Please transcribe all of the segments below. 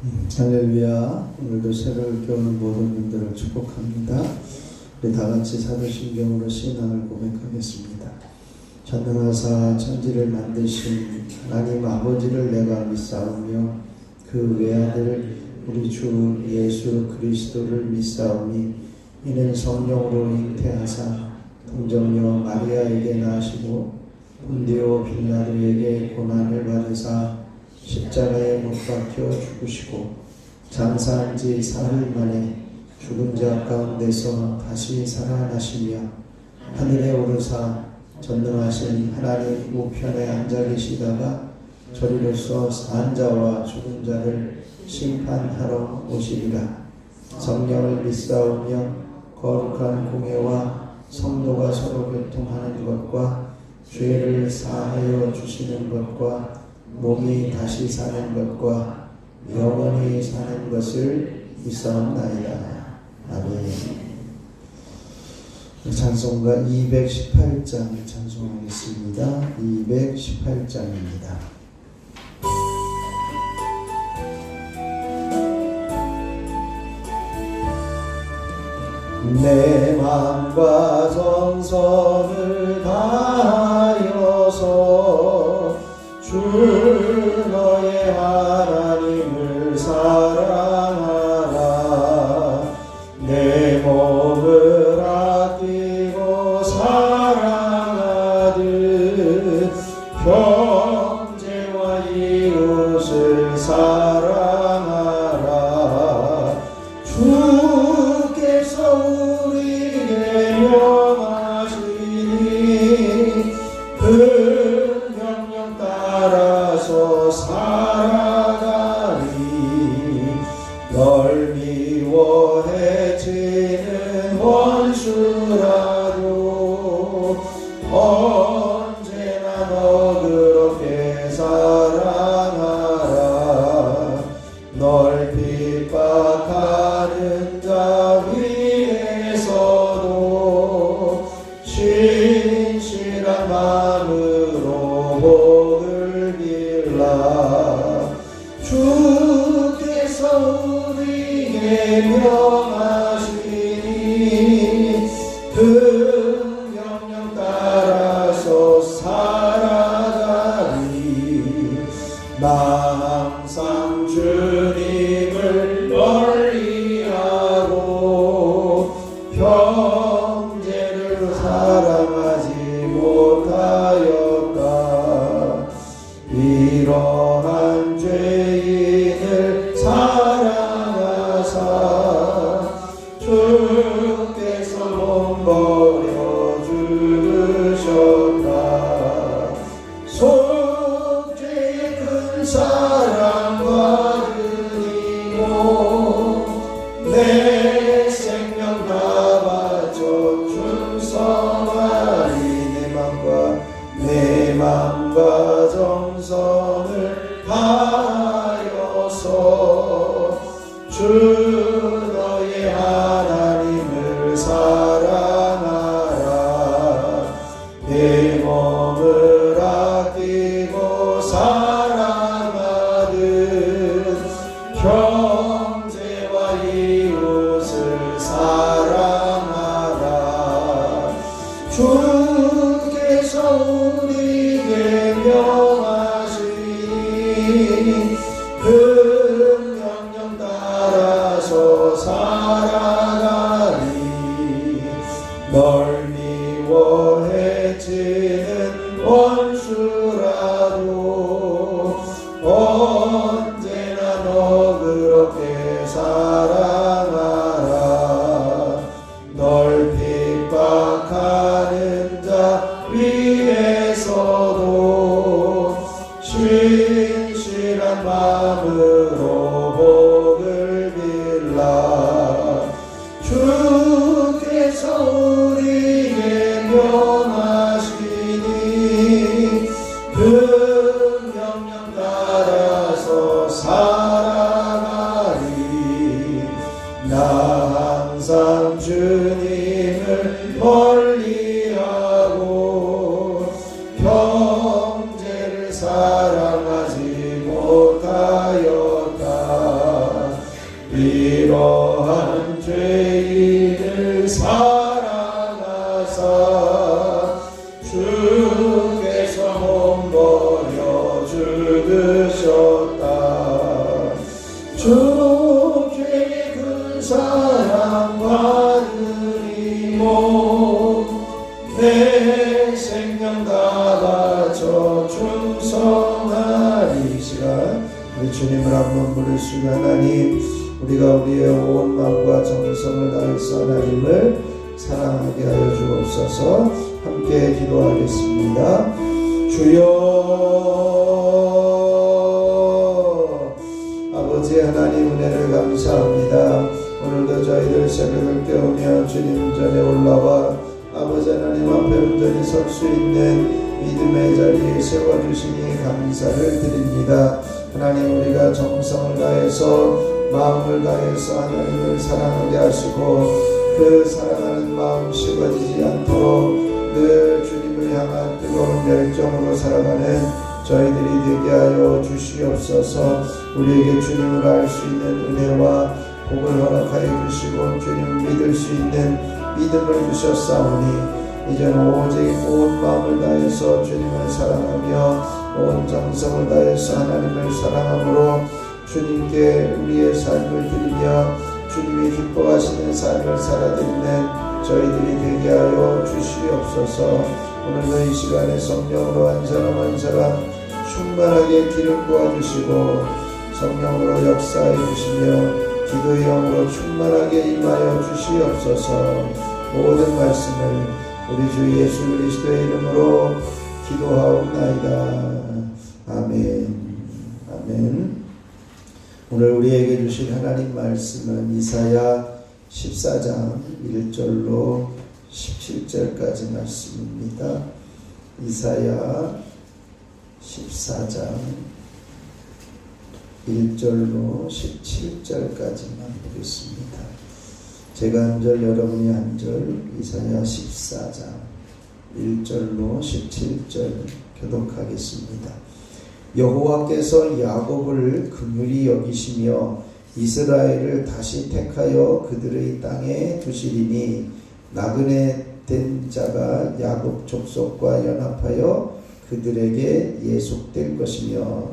할렐루야. 오늘도 새벽을 깨우는 모든 분들을 축복합니다. 우리 다같이 사도신경으로 신앙을 고백하겠습니다. 전능하사 천지를 만드신 하나님 아버지를 내가 믿사오며 그 외아들 우리 주 예수 그리스도를 믿사오니 이는 성령으로 잉태하사 동정녀 마리아에게 나시고 본디오 빌라도에게 고난을 받으사 십자가에 못 박혀 죽으시고 장사한 지 사흘 만에 죽은 자 가운데서 다시 살아나시며 하늘에 오르사 전능하신 하나님 우편에 앉아 계시다가 저리로서 산 자와 죽은 자를 심판하러 오시리라. 성령을 믿사오며 거룩한 공회와 성도가 서로 교통하는 것과 죄를 사하여 주시는 것과 몸이 다시 사는 것과 영원히 사는 것을 믿사옵나이다. 아멘. 찬송가 218장 찬송하겠습니다. 218장입니다. 내 맘과 정성을 다하여서 주 너의 하나님을 사랑하라. 내 몸을 아끼고 사랑하듯 형제와 이웃을 사랑하라. 주께서 우리에게 명하시니 그 명령 따라서 살아가리. 널 미워해 지는 원수라도 언제나 너 그렇게 사랑하라. 널 핍박하는 자 위에서도 진실한 마음으로 복을 빌라. 주께서 우리에게 명하시니 그 명령 따라서 살아가리. 나 항상 주님을 멀리하고 형제를 사랑하지 못하였다. 이러한 죄인을 사랑하사 주께서 몸버려 주셨다. 속죄의 큰 사랑 받으리고 내 생명 다 바쳐 충성하리. 내 맘과 정성을 다하여서 주 너의 하나님을 사랑하라. 내 몸을 아끼고 사랑하듯 형제와 이웃을 사랑하라. 주께서 우리에게 명하시니 그 명령 따라서 살아가리. 널 미워해 지는 원수라도 언제나 너 그렇게 사랑하라. 널 핍박하는 자 위에서도 진실한 마음으로 복을 빌라. 주께서 우리에게 명하시니 그 명령 따라서 살아가리. 나 항상 주님을 멀리하고 형제를 사랑하지 못하였다. 주님을 한번 부르시고 하나님 우리가 우리의 온 마음과 정성을 다해서 하나님을 사랑하게 하여 주옵소서. 함께 기도하겠습니다. 주여 아버지 하나님 은혜를 감사합니다. 오늘도 저희들 새벽을 깨우며 주님 전에 올라와 아버지 하나님 앞에 온전히 설 수 있는 믿음의 자리에 세워주시니 감사를 드립니다. 하나님 우리가 정성을 다해서 마음을 다해서 하나님을 사랑하게 하시고 그 사랑하는 마음 식어지지 않도록 늘 주님을 향한 뜨거운 열정으로 살아가는 저희들이 되게 하여 주시옵소서. 우리에게 주님을 알 수 있는 은혜와 복을 허락하여 주시고 주님을 믿을 수 있는 믿음을 주셨사오니 이제는 오직 온 마음을 다해서 주님을 사랑하며 온 정성을 다해서 하나님을 사랑함으로 주님께 우리의 삶을 드리며 주님이 기뻐하시는 삶을 살아드리는 저희들이 되게 하여 주시옵소서. 오늘도 이 시간에 성령으로 한 사람 한 사람 충만하게 기름 부어주시고 성령으로 역사해 주시며 기도의 영으로 충만하게 임하여 주시옵소서. 모든 말씀을 우리 주 예수 그리스도의 이름으로 기도하옵나이다. 아멘. 아멘. 오늘 우리에게 주신 하나님 말씀은 이사야 14장 1절로 17절까지 말씀입니다. 이사야 14장 1절로 17절까지만 보겠습니다. 제가 한 절 여러분이 한 절 이사야 14장 1절로 17절 교독하겠습니다. 여호와께서 야곱을 긍휼히 여기시며 이스라엘을 다시 택하여 그들의 땅에 두시리니 나그네 된 자가 야곱 족속과 연합하여 그들에게 예속될 것이며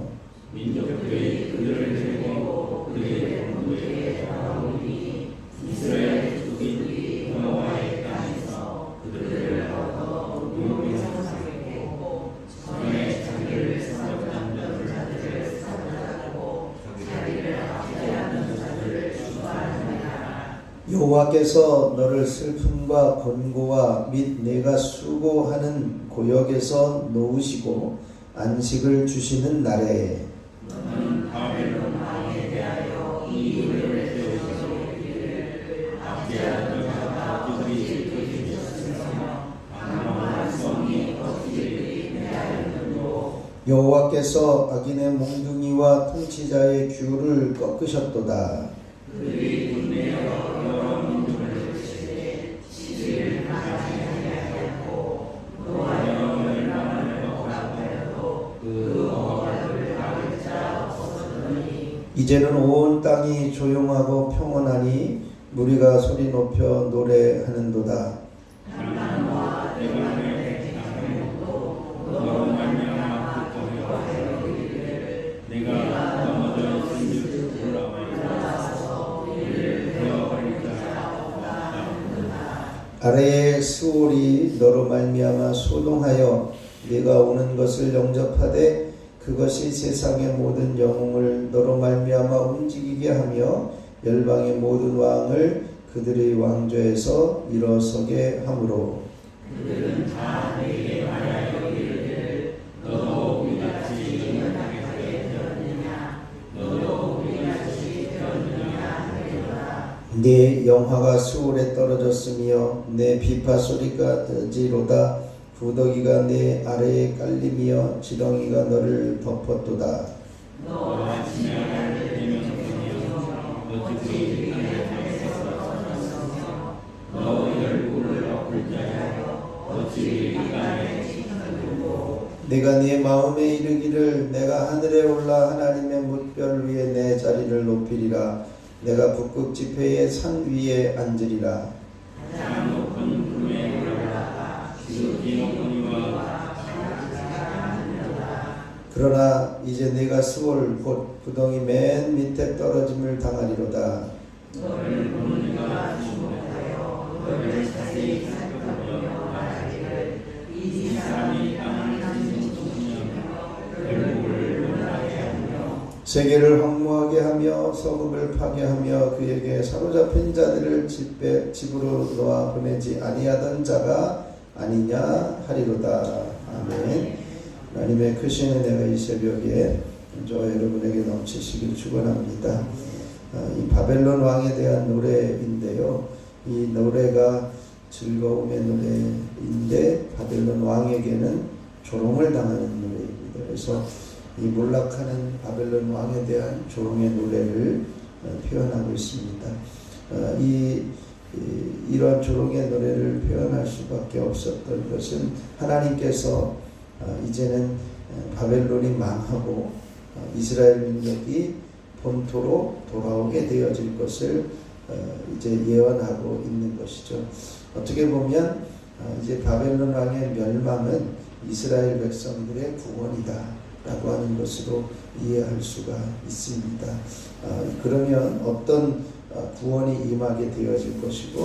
민족들이 그들을 데리고 그들의 본토에 돌아오니 이스라엘 족속이 여호와의 땅에서 그들을 얻어 유업에 상속했고 전에 자기를 사로잡는 자들을 사로잡고 자기를 압제하는 자들을 주관하느니라. 여호와께서 너를 슬픔과 권고와 및 내가 수고하는 고역에서 놓으시고 안식을 주시는 날에 너는 바벨론 왕에 대하여 이 일을 세우시기를 압제하는 자가 그들이 지켜주셨으며 방황한 성이 어찌 대하였는고. 여호와께서 악인의 몽둥이와 통치자의 규를 꺾으셨도다. 그들이 분내어 여러 민족을 치되 치를 당하지 아니하였고 또한 멸망을 억압하여도 그 억압을 막을 자 없었더니 이제는 온 땅이 조용하고 평온하니 무리가 소리 높여 노래하는도다. 한나와 대만의 장면도 너로 말미암아 극적하여 이르기를 내가 넘어져 있은 줄 올라와서 이를 베어버릴 자 없다. 아래의 스올이 너로 말미암아 소동하여 네가 오는 것을 영접하되 그것이 세상의 모든 영웅을 너로 말미암아 움직이게 하며 열방의 모든 왕을 그들의 왕좌에서 일어서게 하므로 그들은 다 내게 말하여 이르기를 너도 우리같이 연약하게 되었느냐 너도 우리같이 되었느냐 하리로다. 네 영화가 수월에 떨어졌으며 내 비파 소리까지로다. 구더기가 내 아래에 깔리며 지렁이가 너를 덮었도다. 너 아침에 알게 되면 되며 어찌 너 열국을 엎을 자여 어찌 이간에 지켜두고. 내가 네 마음에 이르기를 내가 하늘에 올라 하나님의 뭇별 위에 내 자리를 높이리라. 내가 북극 지폐의 산 위에 앉으리라. 가장 높은 구름에 올라가 지극히 높은 이와 그러나 이제 내가 스올 곧 구덩이 맨 밑에 떨어짐을 당하리로다. 너를 보는 이가 주목하여 너를 자세히 살펴보며 말하기를 이 사람이 땅을 가진 것이며 결국을 논하게 하며 세계를 황무하게 하며 서금을 파괴하며 그에게 사로잡힌 자들을 집으로 놓아 보내지 아니하던 자가 아니냐 하리로다. 아멘. 하나님의 크신 은혜가 이 새벽에 저 여러분에게 넘치시길 축원합니다. 이 바벨론 왕에 대한 노래인데요. 이 노래가 즐거움의 노래인데 바벨론 왕에게는 조롱을 당하는 노래입니다. 그래서 이 몰락하는 바벨론 왕에 대한 조롱의 노래를 표현하고 있습니다. 이러한 조롱의 노래를 표현할 수밖에 없었던 것은 하나님께서 이제는 바벨론이 망하고 이스라엘 민족이 본토로 돌아오게 되어질 것을 이제 예언하고 있는 것이죠. 어떻게 보면 이제 바벨론 왕의 멸망은 이스라엘 백성들의 구원이다 라고 하는 것으로 이해할 수가 있습니다. 그러면 어떤 구원이 임하게 되어질 것이고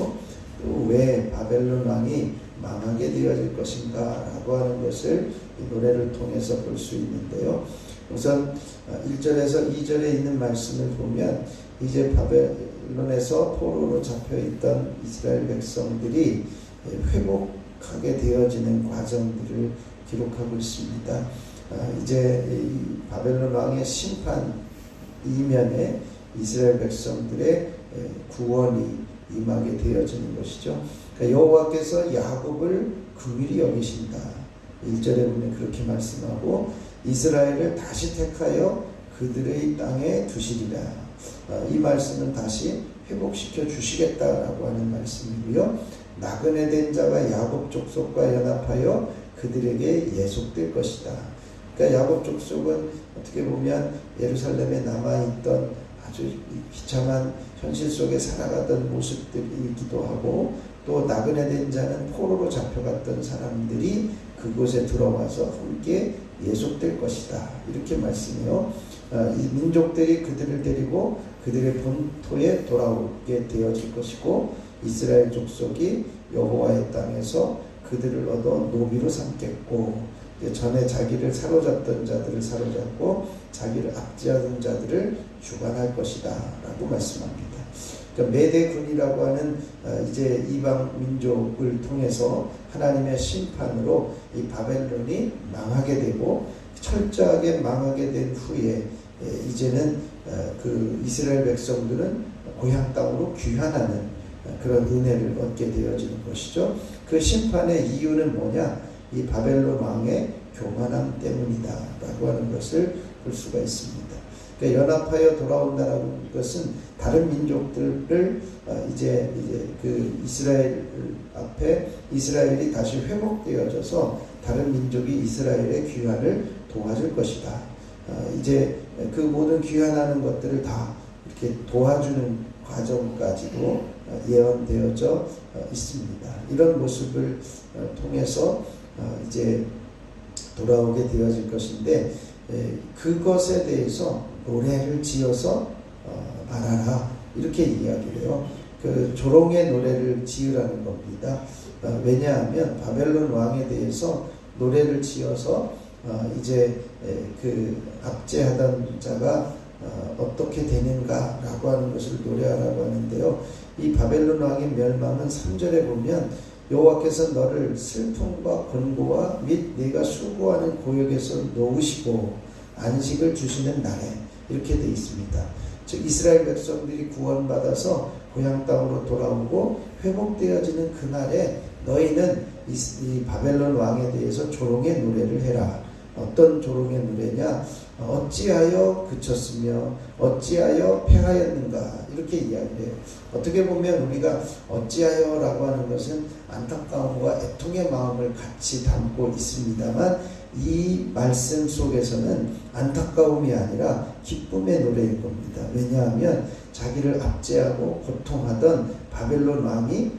또 왜 바벨론 왕이 망하게 되어질 것인가 라고 하는 것을 이 노래를 통해서 볼 수 있는데요. 우선 1절에서 2절에 있는 말씀을 보면 이제 바벨론에서 포로로 잡혀있던 이스라엘 백성들이 회복하게 되어지는 과정들을 기록하고 있습니다. 이제 이 바벨론 왕의 심판 이면에 이스라엘 백성들의 구원이 임하게 되어지는 것이죠. 그러니까 여호와께서 야곱을 긍휼히 여기신다. 1절에 보면 그렇게 말씀하고 이스라엘을 다시 택하여 그들의 땅에 두시리라. 이 말씀은 다시 회복시켜 주시겠다라고 하는 말씀이고요. 나그네 된 자가 야곱 족속과 연합하여 그들에게 예속될 것이다. 그러니까 야곱 족속은 어떻게 보면 예루살렘에 남아있던 아주 비참한 현실 속에 살아가던 모습들이기도 하고 또 나그네 된 자는 포로로 잡혀갔던 사람들이 그곳에 들어와서 함께 예속될 것이다. 이렇게 말씀해요. 이 민족들이 그들을 데리고 그들의 본토에 돌아오게 되어질 것이고 이스라엘 족속이 여호와의 땅에서 그들을 얻어 노비로 삼겠고 전에 자기를 사로잡던 자들을 사로잡고 자기를 압제하던 자들을 주관할 것이다 라고 말씀합니다. 그러니까 메대군이라고 하는 이제 이방 민족을 통해서 하나님의 심판으로 이 바벨론이 망하게 되고 철저하게 망하게 된 후에 이제는 그 이스라엘 백성들은 고향 땅으로 귀환하는 그런 은혜를 얻게 되어지는 것이죠. 그 심판의 이유는 뭐냐? 이 바벨론 왕의 교만함 때문이다 라고 하는 것을 볼 수가 있습니다. 그러니까 연합하여 돌아온다는 것은 다른 민족들을 이제 그 이스라엘 앞에 이스라엘이 다시 회복되어져서 다른 민족이 이스라엘의 귀환을 도와줄 것이다. 이제 그 모든 귀환하는 것들을 다 이렇게 도와주는 과정까지도 예언되어져 있습니다. 이런 모습을 통해서 이제 돌아오게 되어질 것인데 그것에 대해서 노래를 지어서 말하라 이렇게 이야기를 해요. 그 조롱의 노래를 지으라는 겁니다. 왜냐하면 바벨론 왕에 대해서 노래를 지어서 이제 그 압제하던 자가 어떻게 되는가라고 하는 것을 노래하라고 하는데요. 이 바벨론 왕의 멸망은 3절에 보면 여호와께서 너를 슬픔과 권고와 및 네가 수고하는 고역에서 놓으시고 안식을 주시는 날에 이렇게 되어 있습니다. 즉 이스라엘 백성들이 구원받아서 고향 땅으로 돌아오고 회복되어지는 그날에 너희는 이 바벨론 왕에 대해서 조롱의 노래를 해라. 어떤 조롱의 노래냐? 어찌하여 그쳤으며 어찌하여 패하였는가 이렇게 이야기를 해요. 어떻게 보면 우리가 어찌하여 라고 하는 것은 안타까움과 애통의 마음을 같이 담고 있습니다만 이 말씀 속에서는 안타까움이 아니라 기쁨의 노래일 겁니다. 왜냐하면 자기를 압제하고 고통하던 바벨론 왕이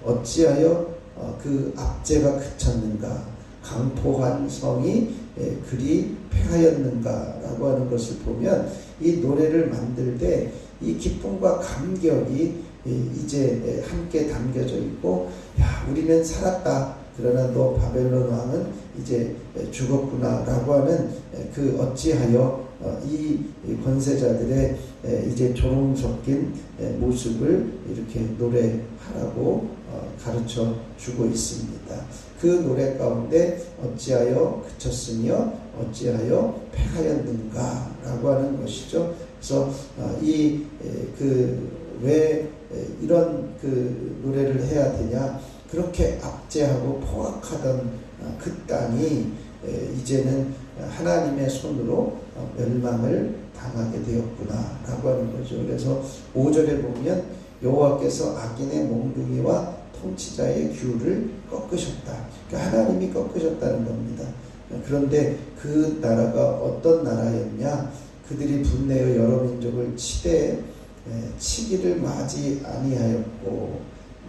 어찌하여 그 압제가 그쳤는가, 강포한 성이 그리 패하였는가 라고 하는 것을 보면 이 노래를 만들 때 이 기쁨과 감격이 이제 함께 담겨져 있고, 야, 우리는 살았다. 그러나 너 바벨론 왕은 이제 죽었구나 라고 하는 그 어찌하여 이 권세자들의 이제 조롱 섞인 모습을 이렇게 노래하라고 가르쳐 주고 있습니다. 그 노래 가운데 어찌하여 그쳤으며 어찌하여 패하였는가 라고 하는 것이죠. 그래서 왜 이런 노래를 해야 되냐, 그렇게 압제하고 포악하던 그 땅이 이제는 하나님의 손으로 멸망을 당하게 되었구나 라고 하는 거죠. 그래서 5절에 보면 여호와께서 악인의 몽둥이와 통치자의 규를 꺾으셨다. 그러니까 하나님이 꺾으셨다는 겁니다. 그런데 그 나라가 어떤 나라였냐, 그들이 분내어 여러 민족을 치기를 마지 아니하였고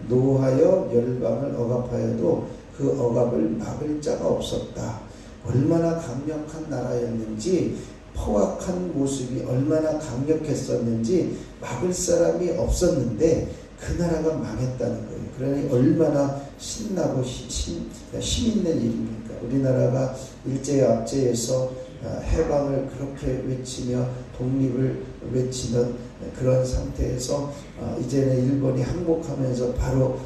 노하여 열방을 억압하여도 그 억압을 막을 자가 없었다. 얼마나 강력한 나라였는지, 포악한 모습이 얼마나 강력했었는지 막을 사람이 없었는데 그 나라가 망했다는 거예요. 그러니 얼마나 신나고 힘 있는 일입니까? 우리나라가 일제 압제에서 해방을 그렇게 외치며 독립을 외치던 그런 상태에서 이제는 일본이 항복하면서 바로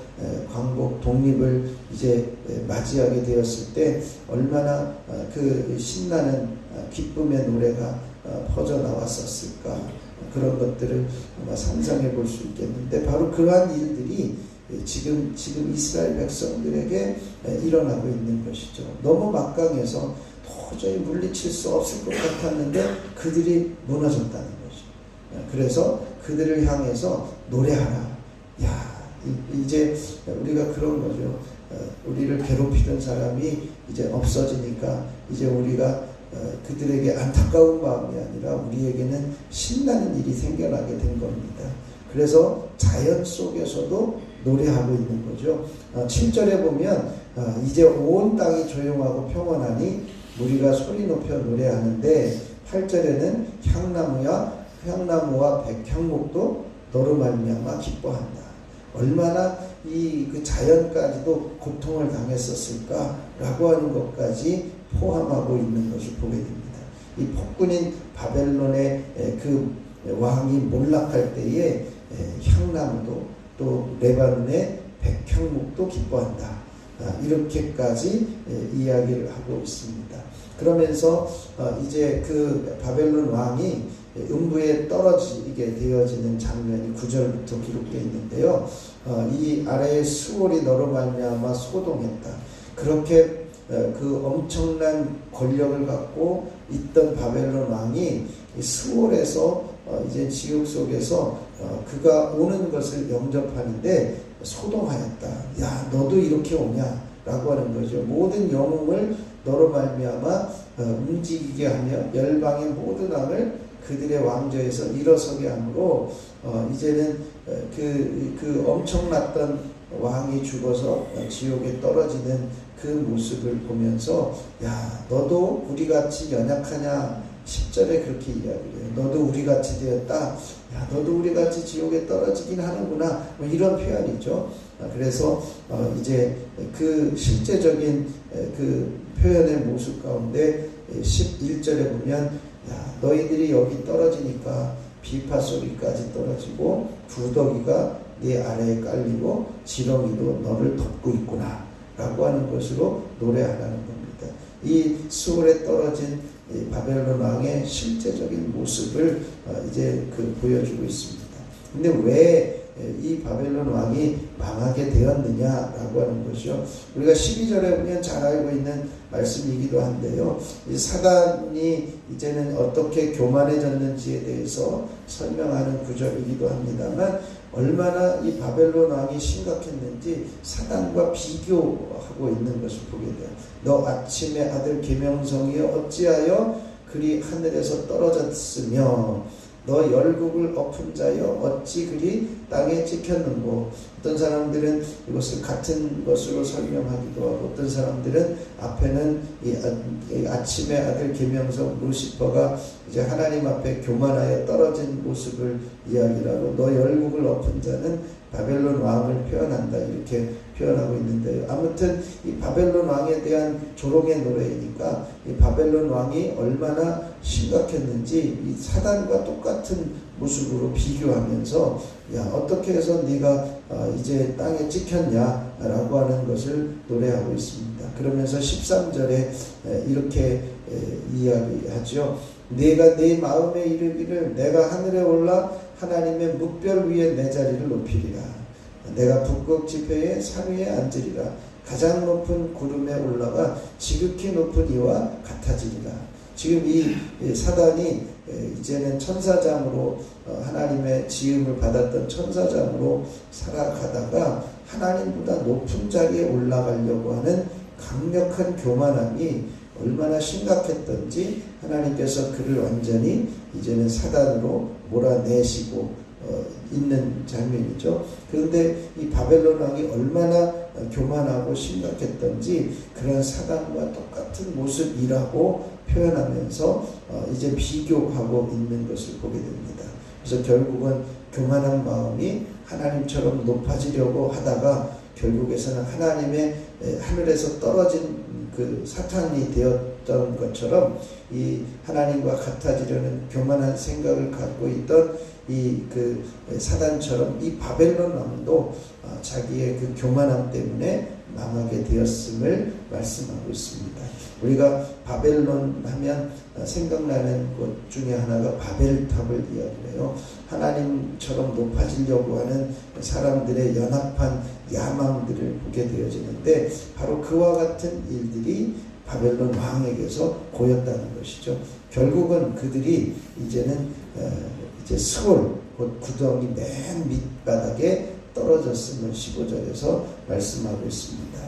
광복 독립을 이제 맞이하게 되었을 때 얼마나 그 신나는 기쁨의 노래가 퍼져나왔었을까, 그런 것들을 아마 상상해 볼 수 있겠는데, 바로 그러한 일들이 지금 이스라엘 백성들에게 일어나고 있는 것이죠. 너무 막강해서 도저히 물리칠 수 없을 것 같았는데 그들이 무너졌다는 거죠. 그래서 그들을 향해서 노래하라. 이제 우리가 그런 거죠. 우리를 괴롭히던 사람이 이제 없어지니까 이제 우리가 그들에게 안타까운 마음이 아니라 우리에게는 신나는 일이 생겨나게 된 겁니다. 그래서 자연 속에서도 노래하고 있는 거죠. 7절에 보면 이제 온 땅이 조용하고 평온하니 우리가 소리 높여 노래하는데, 8절에는 향나무와 백향목도 너로 말미암아 기뻐한다. 얼마나 그 자연까지도 고통을 당했었을까라고 하는 것까지 포함하고 있는 것을 보게 됩니다. 이 폭군인 바벨론의 그 왕이 몰락할 때에 향나무도 또 레바논의 백향목도 기뻐한다. 이렇게까지 이야기를 하고 있습니다. 그러면서 이제 그 바벨론 왕이 음부에 떨어지게 되어지는 장면이 9절부터 기록되어 있는데요. 이 아래에 수월이 너로 말미암아 소동했다. 그렇게 그 엄청난 권력을 갖고 있던 바벨론 왕이 수월에서 이제 지옥 속에서 그가 오는 것을 영접하는데 소동하였다. 야, 너도 이렇게 오냐? 라고 하는 거죠. 모든 영웅을 너로 말미암아 움직이게 하며 열방의 모든 왕을 그들의 왕좌에서 일어서게 함으로 이제는 그 엄청났던 왕이 죽어서 지옥에 떨어지는 그 모습을 보면서, 야, 너도 우리같이 연약하냐? 10절에 그렇게 이야기를 해요. 너도 우리같이 되었다. 야, 너도 우리같이 지옥에 떨어지긴 하는구나. 뭐 이런 표현이죠. 그래서 이제 그 실제적인 그 표현의 모습 가운데 11절에 보면, 야, 너희들이 여기 떨어지니까 비파 소리까지 떨어지고 구더기가 네 아래에 깔리고 지렁이도 너를 덮고 있구나 라고 하는 것으로 노래하라는 겁니다. 이 수월에 떨어진 바벨론 왕의 실제적인 모습을 이제 보여주고 있습니다. 근데 왜 이 바벨론 왕이 망하게 되었느냐라고 하는 것이요. 우리가 12절에 보면 잘 알고 있는 말씀이기도 한데요. 이 사단이 이제는 어떻게 교만해졌는지에 대해서 설명하는 구절이기도 합니다만, 얼마나 이 바벨론 왕이 심각했는지 사단과 비교하고 있는 것을 보게 돼요. 너 아침의 아들 계명성이여 어찌하여 그리 하늘에서 떨어졌으며 너 열국을 엎은 자여 어찌 그리 땅에 찍혔는고. 어떤 사람들은 이것을 같은 것으로 설명하기도 하고, 어떤 사람들은 앞에는 이 아침의 아들 계명성 루시퍼가 이제 하나님 앞에 교만하여 떨어진 모습을 이야기를 하고, 너 열국을 엎은 자는 바벨론 왕을 표현한다, 이렇게 표현하고 있는데요. 아무튼 이 바벨론 왕에 대한 조롱의 노래이니까 이 바벨론 왕이 얼마나 심각했는지 이 사단과 똑같은 모습으로 비교하면서 야 어떻게 해서 네가 이제 땅에 찍혔냐라고 하는 것을 노래하고 있습니다. 그러면서 13절에 이렇게 이야기하죠. 네가 네 마음에 이르기를 내가 하늘에 올라 하나님의 묵별 위에 내 자리를 높이리라. 내가 북극 지폐의 3위에 앉으리라. 가장 높은 구름에 올라가 지극히 높은 이와 같아지리라. 지금 이 사단이 이제는 천사장으로 하나님의 지음을 받았던 천사장으로 살아가다가 하나님보다 높은 자리에 올라가려고 하는 강력한 교만함이 얼마나 심각했던지 하나님께서 그를 완전히 이제는 사단으로 몰아내시고 있는 장면이죠. 그런데 이 바벨론 왕이 얼마나 교만하고 심각했던지 그런 사단과 똑같은 모습이라고 표현하면서 이제 비교하고 있는 것을 보게 됩니다. 그래서 결국은 교만한 마음이 하나님처럼 높아지려고 하다가 결국에서는 하나님의 하늘에서 떨어진 그 사탄이 되었던 것처럼 이 하나님과 같아지려는 교만한 생각을 갖고 있던 이 그 사단처럼 이 바벨론 왕도 자기의 그 교만함 때문에 망하게 되었음을 말씀하고 있습니다. 우리가 바벨론 하면 생각나는 것 중에 하나가 바벨탑을 이야기해요. 하나님처럼 높아지려고 하는 사람들의 연합한 야망들을 보게 되어지는데 바로 그와 같은 일들이 바벨론 왕에게서 보였다는 것이죠. 결국은 그들이 이제는 이제 스올 곧 구덩이 맨 밑바닥에 떨어졌음을 15절에서 말씀하고 있습니다.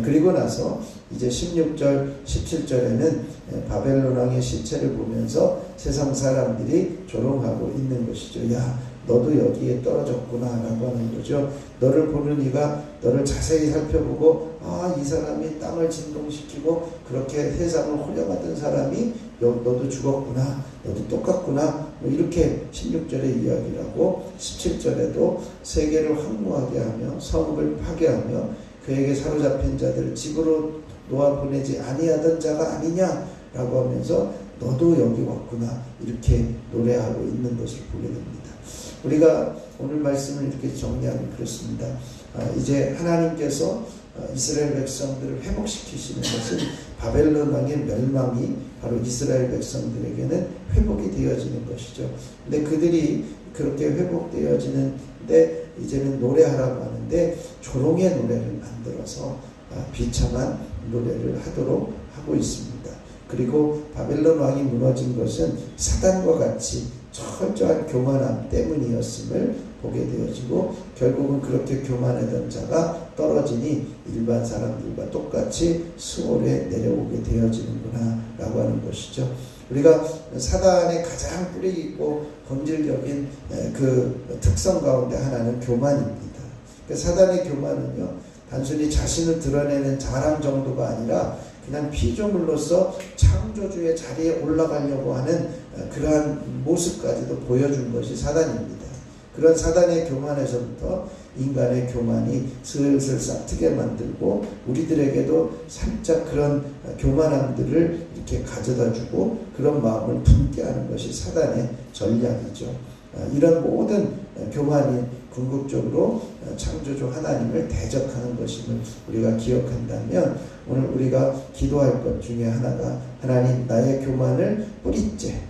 그리고 나서 이제 16절, 17절에는 바벨론 왕의 시체를 보면서 세상 사람들이 조롱하고 있는 것이죠. 야, 너도 여기에 떨어졌구나 라고 하는 거죠. 너를 보는 이가 너를 자세히 살펴보고 이 사람이 땅을 진동시키고 그렇게 세상을 호령하던 사람이 너도 죽었구나, 너도 똑같구나, 뭐 이렇게 16절에 이야기를 하고 17절에도 세계를 황무하게 하며 성읍을 파괴하며 그에게 사로잡힌 자들을 집으로 놓아보내지 아니하던 자가 아니냐라고 하면서 너도 여기 왔구나 이렇게 노래하고 있는 것을 보게 됩니다. 우리가 오늘 말씀을 이렇게 정리하면 그렇습니다. 이제 하나님께서 이스라엘 백성들을 회복시키시는 것은 바벨론 왕의 멸망이 바로 이스라엘 백성들에게는 회복이 되어지는 것이죠. 근데 그들이 그렇게 회복되어지는데 이제는 노래하라고 하는데 조롱의 노래를 만들어서 비참한 노래를 하도록 하고 있습니다. 그리고 바벨론 왕이 무너진 것은 사단과 같이 철저한 교만함 때문이었음을 보게 되어지고 결국은 그렇게 교만하던 자가 떨어지니 일반 사람들과 똑같이 수월에 내려오게 되어지는구나 라고 하는 것이죠. 우리가 사단의 가장 뿌리 있고 본질적인 그 특성 가운데 하나는 교만입니다. 사단의 교만은요 단순히 자신을 드러내는 자랑 정도가 아니라 그냥 피조물로서 창조주의 자리에 올라가려고 하는 그러한 모습까지도 보여준 것이 사단입니다. 그런 사단의 교만에서부터 인간의 교만이 슬슬 싹트게 만들고 우리들에게도 살짝 그런 교만함들을 이렇게 가져다주고 그런 마음을 품게 하는 것이 사단의 전략이죠. 이런 모든 교만이 궁극적으로 창조주 하나님을 대적하는 것임을 우리가 기억한다면 오늘 우리가 기도할 것 중에 하나가 하나님 나의 교만을 뿌리째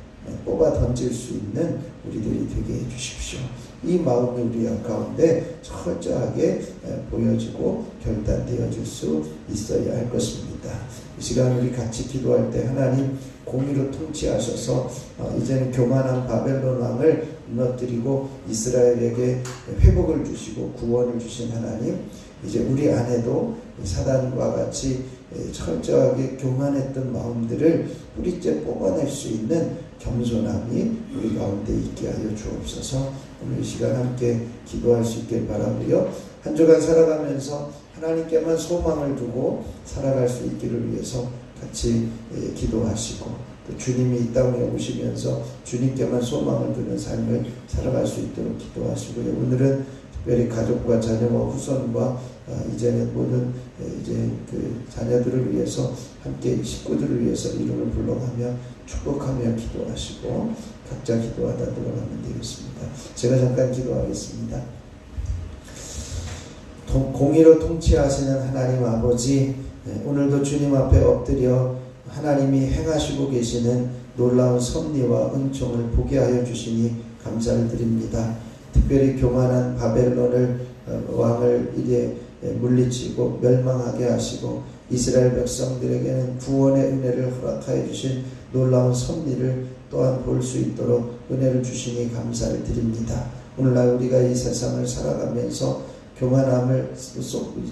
뽑아 던질 수 있는 우리들이 되게 해주십시오. 이 마음이 우리 가운데 철저하게 보여지고 결단되어질 수 있어야 할 것입니다. 이 시간 우리 같이 기도할 때 하나님 공의로 통치하셔서 이제는 교만한 바벨론 왕을 무너뜨리고 이스라엘에게 회복을 주시고 구원을 주신 하나님, 이제 우리 안에도 사단과 같이 철저하게 교만했던 마음들을 뿌리째 뽑아낼 수 있는 겸손함이 우리 가운데 있게 하여 주옵소서. 오늘 이 시간 함께 기도할 수 있길 바라고요. 한 주간 살아가면서 하나님께만 소망을 두고 살아갈 수 있기를 위해서 같이 기도하시고 또 주님이 이 땅에 오시면서 주님께만 소망을 두는 삶을 살아갈 수 있도록 기도하시고요. 오늘은 특별히 가족과 자녀와 후손과 이제는 모든 이제 그 자녀들을 위해서 함께 식구들을 위해서 이름을 불러가며 축복하며 기도하시고 각자 기도하다 들어가면 되겠습니다. 제가 잠깐 기도하겠습니다. 공의로 통치하시는 하나님 아버지, 오늘도 주님 앞에 엎드려 하나님이 행하시고 계시는 놀라운 섭리와 은총을 보게 하여 주시니 감사를 드립니다. 특별히 교만한 바벨론을 왕을 이제 물리치고 멸망하게 하시고 이스라엘 백성들에게는 구원의 은혜를 허락하여 주신 놀라운 섭리를 또한 볼 수 있도록 은혜를 주시니 감사를 드립니다. 오늘날 우리가 이 세상을 살아가면서 교만함을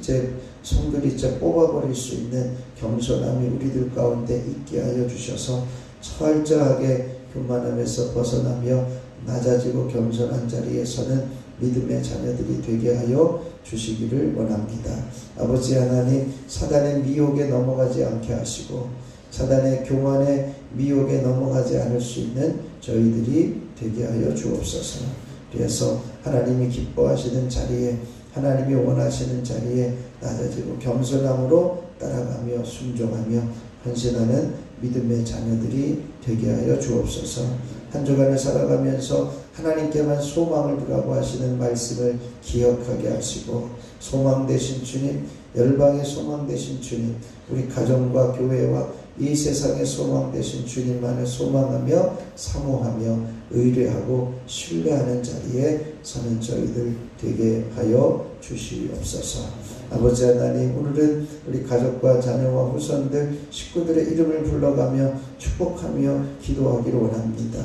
이제 손그리째 뽑아버릴 수 있는 겸손함이 우리들 가운데 있게 하여 주셔서 철저하게 교만함에서 벗어나며 낮아지고 겸손한 자리에 서는 믿음의 자녀들이 되게 하여 주시기를 원합니다. 아버지 하나님, 사단의 미혹에 넘어가지 않게 하시고 사단의 교만의 미혹에 넘어가지 않을 수 있는 저희들이 되게 하여 주옵소서. 그래서 하나님이 기뻐하시는 자리에, 하나님이 원하시는 자리에 낮아지고 겸손함으로 따라가며 순종하며 헌신하는 믿음의 자녀들이 되게 하여 주옵소서. 한 주간을 살아가면서 하나님께만 소망을 두라고 하시는 말씀을 기억하게 하시고, 소망 되신 주님, 열방의 소망 되신 주님, 우리 가정과 교회와 이 세상의 소망 되신 주님만을 소망하며 사모하며 의뢰하고 신뢰하는 자리에 서는 저희들 되게 하여 주시옵소서. 아버지 하나님, 오늘은 우리 가족과 자녀와 후손들, 식구들의 이름을 불러가며 축복하며 기도하기를 원합니다.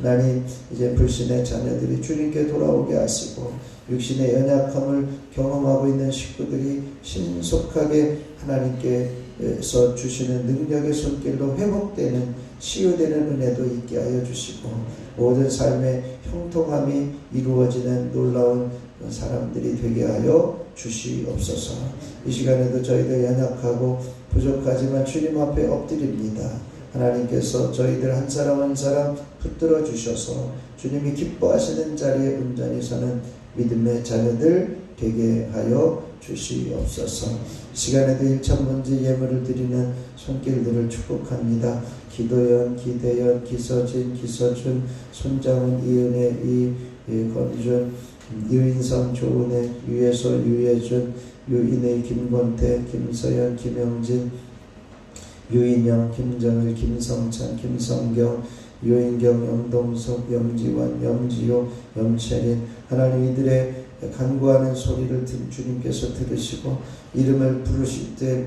하나님, 이제 불신의 자녀들이 주님께 돌아오게 하시고 육신의 연약함을 경험하고 있는 식구들이 신속하게 하나님께서 주시는 능력의 손길로 회복되는, 치유되는 은혜도 있게 하여 주시고 모든 삶의 형통함이 이루어지는 놀라운 사람들이 되게 하여 주시옵소서. 이 시간에도 저희들 연약하고 부족하지만 주님 앞에 엎드립니다. 하나님께서 저희들 한 사람 한 사람 붙들어 주셔서 주님이 기뻐하시는 자리에 온전히 서는 믿음의 자녀들 되게 하여 주시옵소서. 이 시간에도 일천번지 예물을 드리는 손길들을 축복합니다. 기도연, 기대연, 기서진, 기서준, 손장훈, 이은혜, 이건준, 유인성, 조은혜, 유예솔, 유예준, 유인혜, 김권태, 김서연, 김영진, 유인영, 김정일, 김성찬, 김성경, 유인경, 염동석, 염지원, 염지호, 염채린, 하나님 이들의 간구하는 소리를 주님께서 들으시고 이름을 부르실 때,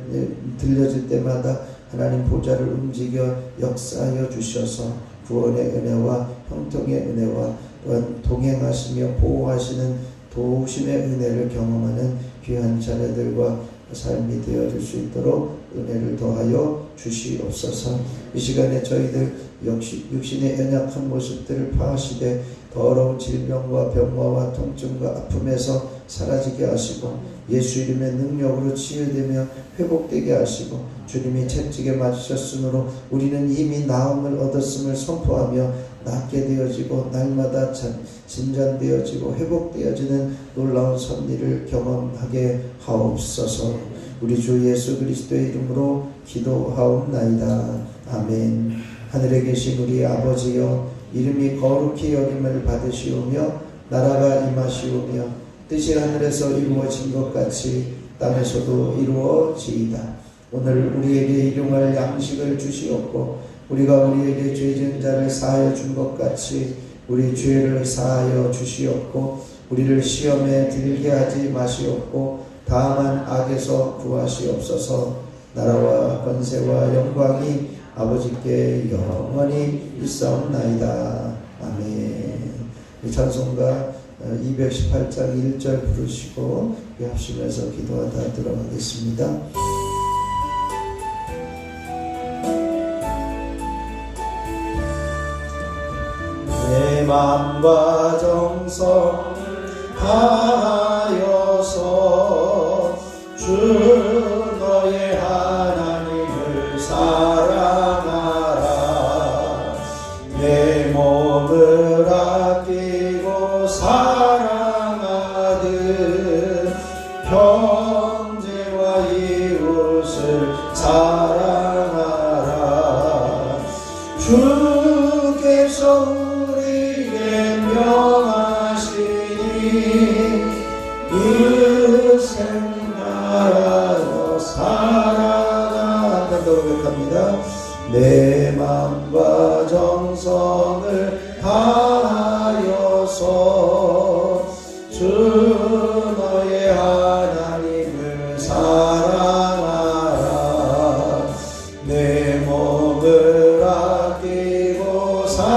들려질 때마다 하나님 보좌를 움직여 역사하여 주셔서 구원의 은혜와 형통의 은혜와 또한 동행하시며 보호하시는 도우심의 은혜를 경험하는 귀한 자녀들과 삶이 되어질 수 있도록 은혜를 더하여 주시옵소서. 이 시간에 저희들 역시 육신의 연약한 모습들을 파하시되 더러운 질병과 병화와 통증과 아픔에서 사라지게 하시고 예수 이름의 능력으로 치유되며 회복되게 하시고 주님이 채찍에 맞으셨으므로 우리는 이미 나음을 얻었음을 선포하며 낫게 되어지고 날마다 진전되어지고 회복되어지는 놀라운 섭리를 경험하게 하옵소서. 우리 주 예수 그리스도의 이름으로 기도하옵나이다. 아멘. 하늘에 계신 우리 아버지여, 이름이 거룩히 여김을 받으시오며 나라가 임하시오며 뜻이 하늘에서 이루어진 것 같이 땅에서도 이루어지이다. 오늘 우리에게 일용할 양식을 주시옵고 우리가 우리에게 죄진 자를 사하여 준 것 같이 우리 죄를 사하여 주시옵고 우리를 시험에 들게 하지 마시옵고 다만 악에서 구하시옵소서. 나라와 권세와 영광이 아버지께 영원히 있사옵나이다. 아멘. 이 찬송가 218장 1절 부르시고 합심해서 기도하다 들어가겠습니다. 내 맘과 정성을 다하여서 주 너의 하나님을 사랑하라. 주 너의 하나님을 사랑하라. 내 몸을 아끼고 사랑하듯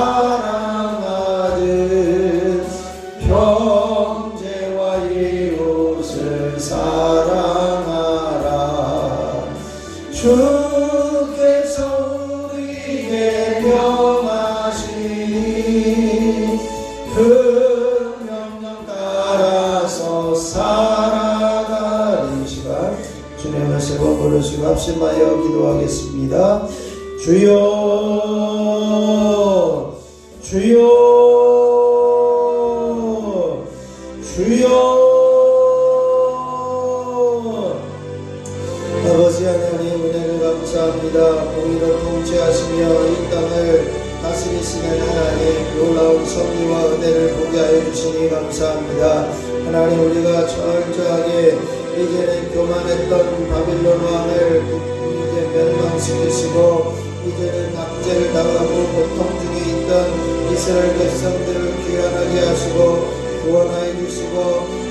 형제와 이웃을 사랑하라. 주께서 우리에게 명하시니 그 명령 따라서 살아가는 시간 주님의 세번 부르시고 합심하여 기도하겠습니다. 주여 주여 주여. 아버지 하나님 은혜를 감사합니다. 공의로 통치하시며 이 땅을 다스리시는 하나님 놀라운 섭리와 은혜를 보게 하여 주시니 감사합니다. 하나님 우리가 철저하게 이제는 교만했던 바빌론 왕을 이제 멸망시키시고 이제는 압제를 당하고 고통 중에 있던 이스라엘 백성들을 귀환하게 하시고 구원하여 주시고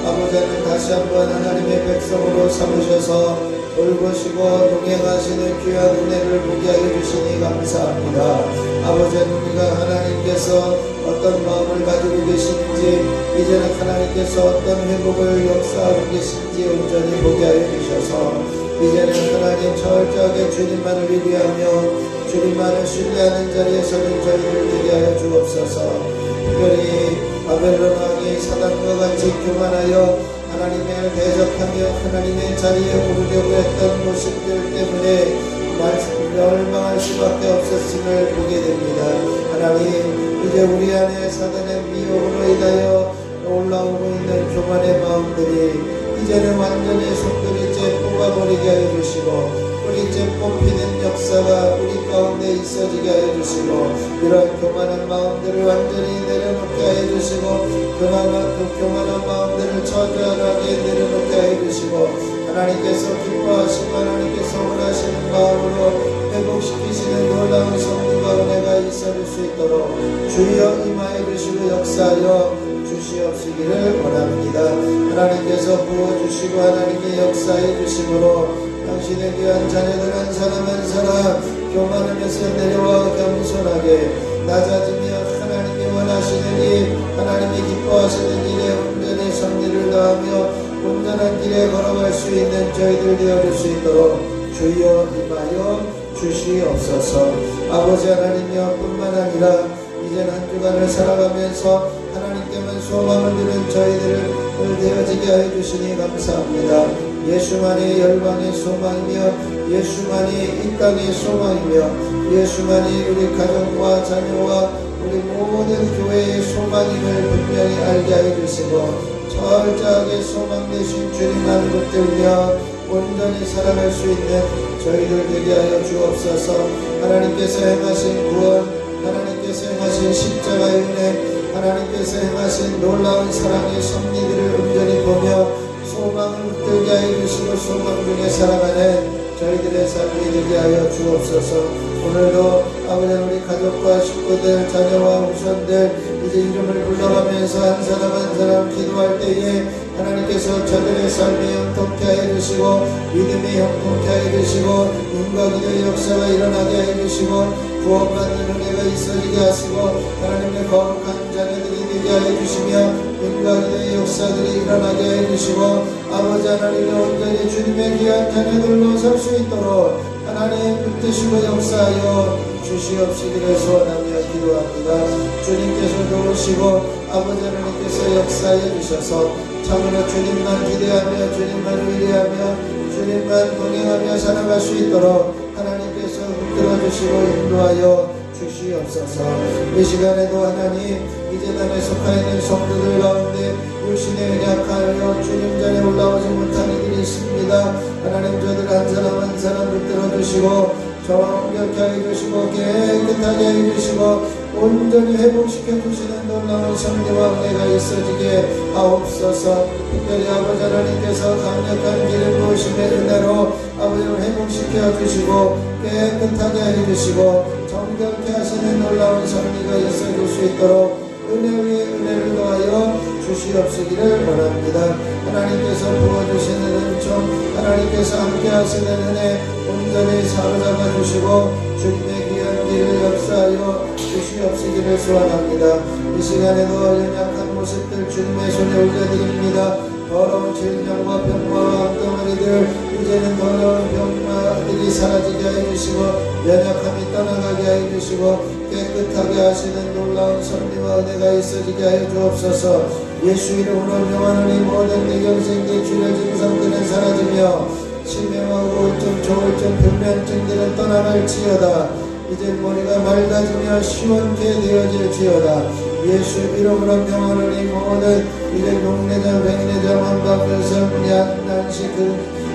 아버지는 다시 한번 하나님의 백성으로 삼으셔서 돌보시고 동행하시는 귀한 은혜를 보게 하여 주시니 감사합니다. 아버지는 우리가 하나님께서 어떤 마음을 가지고 계신지 이제는 하나님께서 어떤 회복을 역사하고 계신지 온전히 보게 하여 주셔서 이제는 하나님 철저하게 주님만을 위하며 주님만을 신뢰하는 자리에 서는 저희를 되게 하여 주옵소서. 특별히 바벨론 왕이 사단과 같이 교만하여 하나님을 대적하며 하나님의 자리에 오르려고 했던 모습들 때문에 멸망할 수밖에 없었음을 보게 됩니다. 하나님 이제 우리 안에 사단의 미혹으로 인하여 올라오고 있는 교만의 마음들이 이제는 완전히 손들이째 뽑아버리게 하여 주시고 뿌리째 뽑히는 역사가 우리 가운데 있어지게 하여 주시고 이러한 교만한 마음들을 완전히 내려놓게 하여 주시고 교만한 마음들을 처절하게 내려놓게 하여 주시고 하나님께서 기뻐하시고 하나님께서 원하시는 마음으로 회복시키시는 놀라운 성리와 은혜가 있어질 수 있도록 주여 임하여 주시고 역사하여 주시옵시기를 원합니다. 하나님께서 부어주시고 하나님의 역사해 주심으로 당신의 귀한 자녀들 한 사람 한 사람 교만하면서 내려와 겸손하게 낮아지며 하나님이 원하시는 일 하나님이 기뻐하시는 일에 온전히 성리를 다하며 온전한 길에 걸어갈 수 있는 저희들 되어줄 수 있도록 주여 임하여 주시옵소서. 아버지 하나님여 뿐만 아니라 이제 한 주간을 살아가면서 하나님께만 소망을 두는 저희들을 되어지게 하여 주시니 감사합니다. 예수만이 열방의 소망이며 예수만이 이 땅의 소망이며 예수만이 우리 가정과 자녀와 우리 모든 교회의 소망임을 분명히 알게 하여 주시고 철저하게 소망 되신 주님만을 붙들며 온전히 살아갈 수 있는 저희들 되게 하여 주옵소서. 하나님께서 행하신 구원 하나님께서 행하신 십자가의 은혜 하나님께서 행하신 놀라운 사랑의 섭리들을 온전히 보며 소망을 붙들게 하여 주시고 소망 중에 살아가는 저희들의 삶이 되게 하여 주옵소서. 오늘도 아버지 우리 가족과 식구들 자녀와 후손들 이제 이름을 불러가면서 한 사람 한 사람 기도할 때에 하나님께서 저들의 삶이 형통케 하여 주시고 믿음이 형통케 하여 주시고 인과 기도의 역사가 일어나게 하여 주시고 구원받는 은혜가 있어지게 하시고 하나님의 거룩한 자녀들이 되게 하여 주시며 인과 기도의 역사들이 일어나게 하여 주시고 아버지 하나님의 온전히 주님의 귀한 자녀들로 설 수 있도록 하나님 붙드시고 역사하여 주시옵시기를 소원하며 기도합니다. 주님께서 도우시고 아버지 하나님께서 역사해 주셔서 참으로 주님만 기대하며 주님만 의뢰하며 주님만 동행하며 살아갈 수 있도록 하나님께서 붙들어 주시고 인도하여 주시옵소서. 이 시간에도 하나님 이제 단에 속하 있는 성도들 가운데 육신에 연약하여 주님 전에 올라오지 못한 이들이 있습니다. 하나님 저들 한 사람 한 사람 붙들어 주시고 정결케 하여 주시고 깨끗하게 하여 주시고 온전히 회복시켜 주시는 놀라운 성리와 은혜가 있어지게 하옵소서. 특별히 아버지 하나님께서 강력한 기름 부으심의 은혜로 아버지를 회복시켜 주시고 깨끗하게 하여 주시고 정결케 하시는 놀라운 성리가 있어질 수 있도록 은혜 위에 은혜를 더하여 주시옵시기를 원합니다. 하나님께서 부어주시는 은총, 하나님께서 함께 하시는 은혜 온전히 사로잡아 주시고 주님의 귀한 길을 역사하여 주시옵시기를 소원합니다. 이 시간에도 연약한 모습들 주님의 손에 올려드립니다. 더러운 질병과 병마와 암덩어리들 이제는 더러운 병마들이 사라지게 하여 주시고 연약함이 떠나가게 하여 주시고 깨끗하게 하시는 놀라운 섭리와 은혜가 있어지게 하여 주옵소서. 예수 이름으로 명하노니 모든 뇌경색의 출혈 증상들은 사라지며 치매와 우울증, 조울증, 불면증들은 떠나갈지어다. 이제 머리가 맑아지며 시원케 되어질지어다. 예수 이름으로 명하노니 모든 이제 녹내장, 백내장, 환각근성, 난시,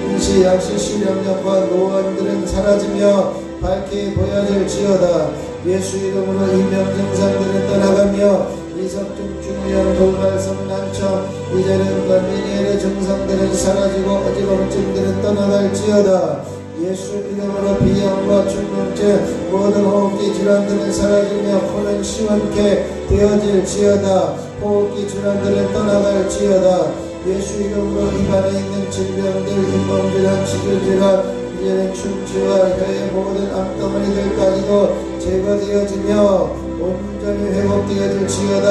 근시, 약시, 시력력과 노원들은 사라지며 밝게 보여질지어다. 예수 이름으로 이명증상들은 떠나가며 이석증, 중이염, 돌발성, 난청, 이제는 미니엘의 증상들은 사라지고 어지럼증들은 떠나갈지어다. 예수 이름으로 비염과 충농증, 모든 호흡기 질환들은 사라지며 코는 시원케 되어질지어다. 호흡기 질환들은 떠나갈지어다. 예수 이름으로 입안에 있는 질병들, 잇몸질환, 치질질환, 이제는 충치와 혀의 모든 암덩어리들까지도 제거되어지며 온전히 회복되어질지어다.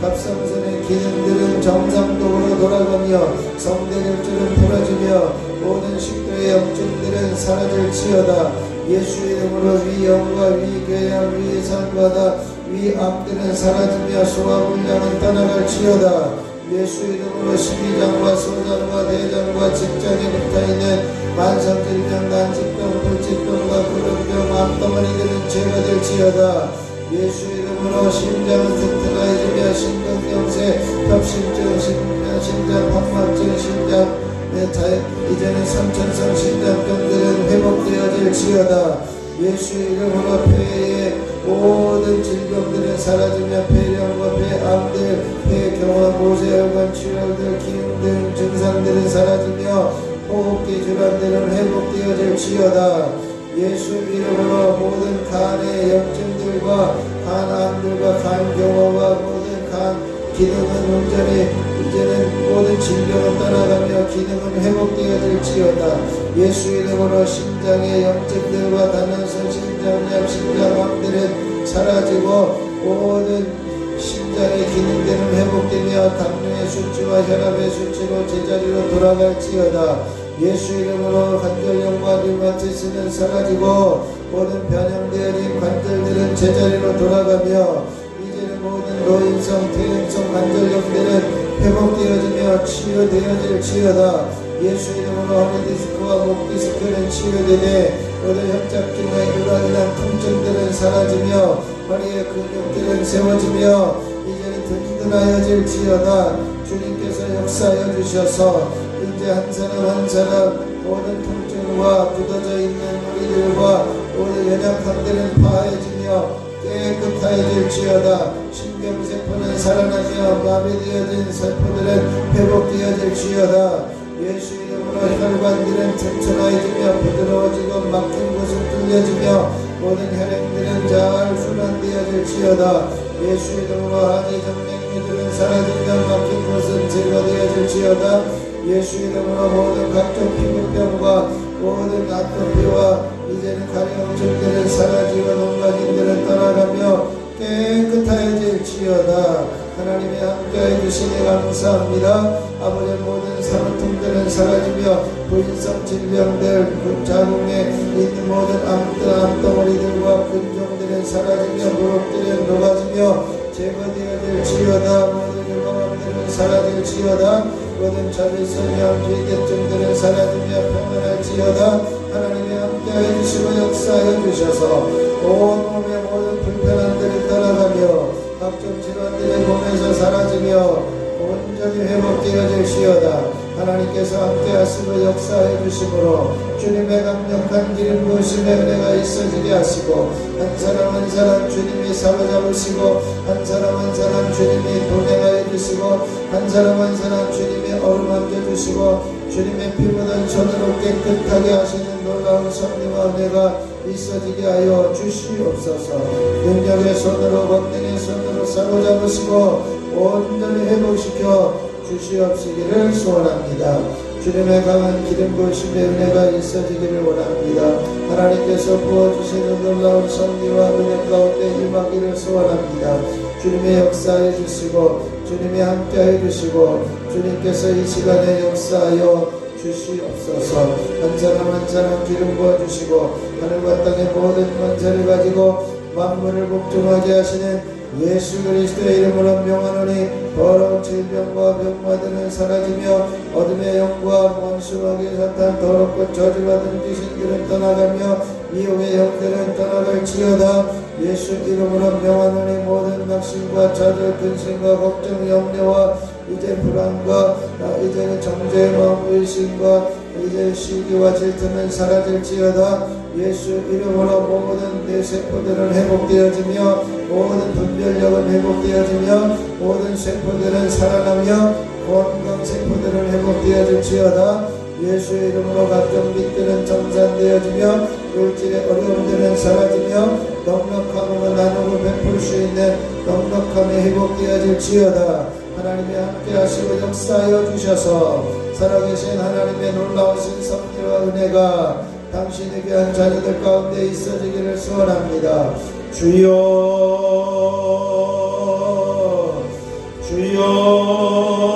갑상선의 기능들은 정상적으로 돌아가며 성대결절은 풀어지며 모든 식도의 염증들은 사라질지어다. 예수 이름으로 위염과 위궤양, 위산바다, 위암들은 사라지며 소화불량은 떠나갈지어다. 예수 이름으로 십이장과 소장과 대장과 직장에 붙어있는 만성질병, 난치병, 불치병과 구름병, 암덩어리들은 제거될지어다. 예수 이름으로 심장은 튼튼해지며 심근경색, 협심증, 심장 판막증, 심장 이제는 삼천성 심장병들은 회복되어질지어다. 예수 이름으로 폐의 모든 질병들은 사라지며 폐렴과 폐암들, 폐경화, 모세혈관, 출혈들, 기능 등 증상들은 사라지며 호흡기 질환들은 회복되어질지어다. 예수 이름으로 모든 간의 염증들과 간암들과 간경화와 모든 간 기능은 온전히 이제는 모든 질병은 떠나가며 기능은 회복되어질지어다. 예수 이름으로 심장의 염증들과 단연성 심장약, 심장암들은 사라지고 모든 심장의 기능들은 회복되며 당뇨의 수치와 혈압의 수치로 제자리로 돌아갈지어다. 예수 이름으로 관절염과 류마티스는 사라지고 모든 변형되어진 관절들은 제자리로 돌아가며 이제는 모든 노인성, 퇴행성 관절염들은 회복되어지며 치유되어질지어다. 예수 이름으로 허리디스크와 목디스크는 치유되되 모든 협착증의 유랑이란 통증들은 사라지며 허리의 근육들은 세워지며 이제는 든든하여질지어다. 주님께서 역사하여 주셔서 이제 한 사람 한 사람 모든 통증과 굳어져 있는 우리들과 모든 연약함들은 파해지며 깨끗하여질지어다. 신경세포는 살아나며 마비되어진 세포들은 회복되어질지어다. 예수 이름으로 혈관들은 튼튼해지며 부드러워지고 막힌 곳은 뚫려지며 모든 혈행들은 잘 순환되어질지어다. 예수 이름으로 한의 정맥류들은 사라지며 막힌 곳은 제거되어질지어다. 예수 이름으로 모든 각종 피부병과 모든 아토피와 이제는 가려움증들은 사라지고 농가진들은 떠나가며 깨끗하여질지어다. 하나님이 함께해 주시니 감사합니다. 아버지의 모든 산후통들은 사라지며 부인성 질병들, 자궁에 있는 모든 암덩어리들과 근종들은 사라지며 무릎들은 녹아지며 제거되어질지어다. 모든 유방암들은 사라질지어다. 모든 자비성염, 비대증들은 사라지며 평안할지어다. 하나님이 함께해 주시고 역사해 주셔서 온 몸의 모든 불편함들이 떠나가며 각종 질환들이 몸에서 사라지며 온전히 회복되어질지어다. 하나님께서 함께 하시고 역사해 주심으로 주님의 강력한 기름 부으심의 은혜가 있어지게 하시고 한 사람 한 사람 주님이 사로잡으시고 한 사람 한 사람 주님이 동행하여 주시고 한 사람 한 사람 주님의 어루만져 주시고 주님의 피 묻은 손으로 깨끗하게 하시는 놀라운 섭리와 은혜가 있어지게 하여 주시옵소서. 능력의 손으로 권능의 손으로 사로잡으시고 온전히 회복시켜 주시옵시기를 소원합니다. 주님의 강한 기름 부으심의 은혜가 있어지기를 원합니다. 하나님께서 부어주시는 놀라운 섭리와 은혜 가운데 임하기를 소원합니다. 주님의 역사해 주시고 주님이 함께해 주시고 주님께서 이 시간에 역사하여 주시옵소서. 한 사람 한 사람 기름 부어주시고 하늘과 땅의 모든 권세를 가지고 만물을 복종하게 하시는 예수 그리스도의 이름으로 명하노니 더러운 질병과 병마들은 사라지며 어둠의 영과 원수마귀 사탄 더럽고 저주받은 귀신들은 떠나가며 미혹의 영들은 떠나갈지어다. 예수 이름으로 명하노니 모든 낙심과 좌절 근심과 걱정 염려와 이제 불안과 이제는 정죄의 마음 의심과 이제 시기와 질투는 사라질지어다. 예수 이름으로 모든 내 세포들은 회복되어지며 모든 분별력은 회복되어지며 모든 세포들은 살아나며 건강 세포들은 회복되어질지어다. 예수 이름으로 각종 빛들은 정산되어지며 물질의 어려움들은 사라지며 넉넉함으로 나누고 베풀 수 있는 넉넉함이 회복되어질지어다. 하나님이 함께 하시고 역사하여 주셔서 살아계신 하나님의 놀라우신 섭리와 은혜가 당신의 귀한 자녀들 가운데 있어지기를 소원합니다. 주여 주여